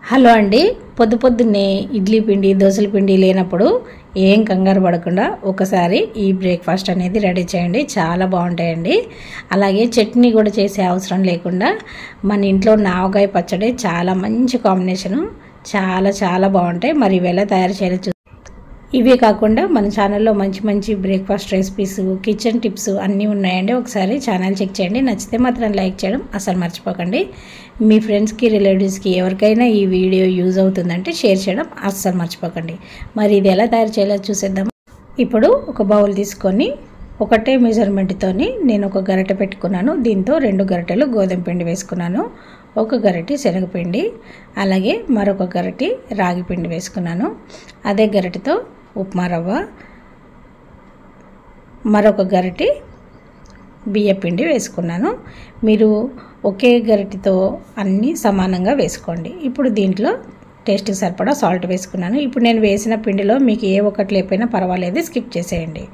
Hello అండి, పొద్దున్నే ఇడ్లీ పిండి దోశల పిండి లేనప్పుడు ఏం కంగారు పడకుండా ఒకసారి ఈ బ్రేక్ఫాస్ట్ అనేది రెడీ చేయండి. చాలా బాగుంటాయండి. అలాగే చట్నీ కూడా చేసే అవసరం లేకుండా మన ఇంట్లో ఆవకాయ పచ్చడి చాలా మంచి కాంబినేషను. చాలా బాగుంటాయి. మరి ఇవి ఎలా తయారు చేయాలో ఇవే కాకుండా మన ఛానల్లో మంచి బ్రేక్ఫాస్ట్ రెసిపీస్, కిచెన్ టిప్స్ అన్నీ ఉన్నాయండి. ఒకసారి ఛానల్ చెక్ చేయండి. నచ్చితే మాత్రం లైక్ చేయడం అసలు మర్చిపోకండి. మీ ఫ్రెండ్స్కి, రిలేటివ్స్కి ఎవరికైనా ఈ వీడియో యూజ్ అవుతుందంటే షేర్ చేయడం అస్సలు మర్చిపోకండి. మరి ఇది ఎలా తయారు చేయాలో చూసేద్దాం. ఇప్పుడు ఒక బౌల్ తీసుకొని ఒకటే మెజర్మెంట్తోని నేను ఒక గరిటె పెట్టుకున్నాను. దీంతో 2 గరిటెలు గోధుమ పిండి వేసుకున్నాను, 1 గరిటె శనగపిండి, అలాగే మరొక గరిటె రాగి పిండి వేసుకున్నాను. అదే గరిటెతో ఉప్మా రవ్వ, మరొక గరిటె బియ్యపిండి వేసుకున్నాను. మీరు ఒకే గరిటెతో అన్నీ సమానంగా వేసుకోండి. ఇప్పుడు దీంట్లో టేస్ట్కి సరిపడా సాల్ట్ వేసుకున్నాను. ఇప్పుడు నేను వేసిన పిండిలో మీకు ఏ ఒక్కటి లేకపోయినా పర్వాలేదు, స్కిప్ చేసేయండి.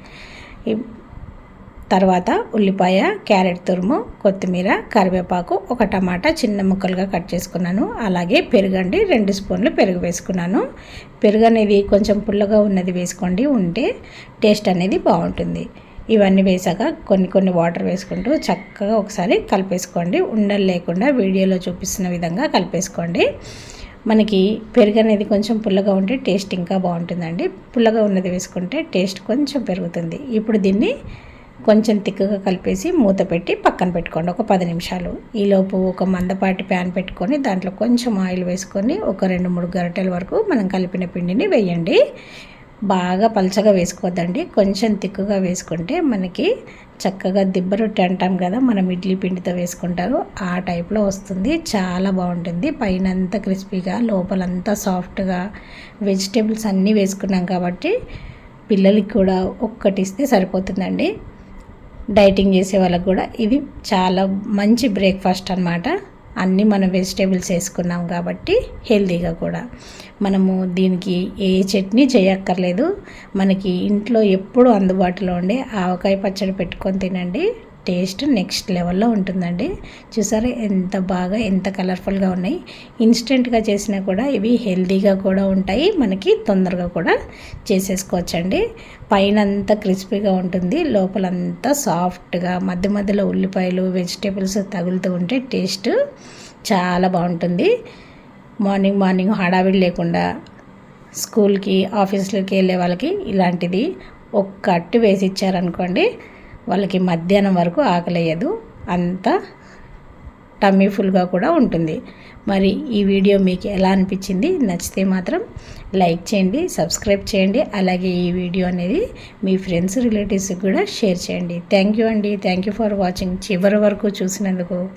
తర్వాత ఉల్లిపాయ, క్యారెట్ తురుము, కొత్తిమీర, కరివేపాకు, 1 టమాటా చిన్న ముక్కలుగా కట్ చేసుకున్నాను. అలాగే పెరుగండి, 2 స్పూన్లు పెరుగు వేసుకున్నాను. పెరుగు అనేది కొంచెం పుల్లగా ఉన్నది వేసుకోండి, ఉంటే టేస్ట్ అనేది బాగుంటుంది. ఇవన్నీ వేసాక కొన్ని వాటర్ వేసుకుంటూ చక్కగా ఒకసారి కలిపేసుకోండి. ఉండలు లేకుండా వీడియోలో చూపిస్తున్న విధంగా కలిపేసుకోండి. మనకి పెరుగు అనేది కొంచెం పుల్లగా ఉంటే టేస్ట్ ఇంకా బాగుంటుందండి. పుల్లగా ఉన్నది వేసుకుంటే టేస్ట్ కొంచెం పెరుగుతుంది. ఇప్పుడు దీన్ని కొంచెం తిక్కుగా కలిపేసి మూత పెట్టి పక్కన పెట్టుకోండి ఒక 10 నిమిషాలు. ఈలోపు ఒక మందపాటి ప్యాన్ పెట్టుకొని దాంట్లో కొంచెం ఆయిల్ వేసుకొని ఒక 2-3 గరిటెల వరకు మనం కలిపిన పిండిని వేయండి. బాగా పలచగా వేసుకోవద్దండి, కొంచెం తిక్కుగా వేసుకుంటే మనకి చక్కగా దిబ్బ రొట్టె అంటాం కదా, మనం ఇడ్లీ పిండితో వేసుకుంటారు, ఆ టైప్లో వస్తుంది. చాలా బాగుంటుంది. పైన అంతా క్రిస్పీగా, లోపలంతా సాఫ్ట్గా, వెజిటేబుల్స్ అన్నీ వేసుకున్నాం కాబట్టి పిల్లలకి కూడా ఒక్కటి ఇస్తే సరిపోతుందండి. డైటింగ్ చేసే వాళ్ళకి కూడా ఇది చాలా మంచి బ్రేక్ఫాస్ట్ అన్నమాట. అన్నీ మనం వెజిటేబుల్స్ వేసుకున్నాం కాబట్టి హెల్తీగా కూడా. మనము దీనికి ఏ చట్నీ చేయక్కర్లేదు. మనకి ఇంట్లో ఎప్పుడు అందుబాటులో ఉండే ఆవకాయ పచ్చడి పెట్టుకొని తినండి, టేస్ట్ నెక్స్ట్ లెవెల్లో ఉంటుందండి. చూసారా ఎంత బాగా, ఎంత కలర్ఫుల్గా ఉన్నాయి. ఇన్స్టెంట్గా చేసినా కూడా ఇవి హెల్తీగా కూడా ఉంటాయి, మనకి తొందరగా కూడా చేసేసుకోవచ్చండి. పైన అంతా క్రిస్పీగా ఉంటుంది, లోపలంతా సాఫ్ట్గా, మధ్యలో ఉల్లిపాయలు, వెజిటేబుల్స్ తగులుతూ ఉంటే టేస్ట్ చాలా బాగుంటుంది. మార్నింగ్ హడావిడి లేకుండా స్కూల్కి, ఆఫీసులకి వెళ్ళే వాళ్ళకి ఇలాంటిది ఒక్క అట్టు వేసి ఇచ్చారనుకోండి, వాళ్ళకి మధ్యాహ్నం వరకు ఆకలేయదు, అంత టమ్మీ ఫుల్గా కూడా ఉంటుంది. మరి ఈ వీడియో మీకు ఎలా అనిపించింది? నచ్చితే మాత్రం లైక్ చేయండి, సబ్స్క్రైబ్ చేయండి. అలాగే ఈ వీడియో అనేది మీ ఫ్రెండ్స్, రిలేటివ్స్కి కూడా షేర్ చేయండి. థ్యాంక్ యూ అండి. Thank you for watching. చివరి వరకు చూసినందుకు.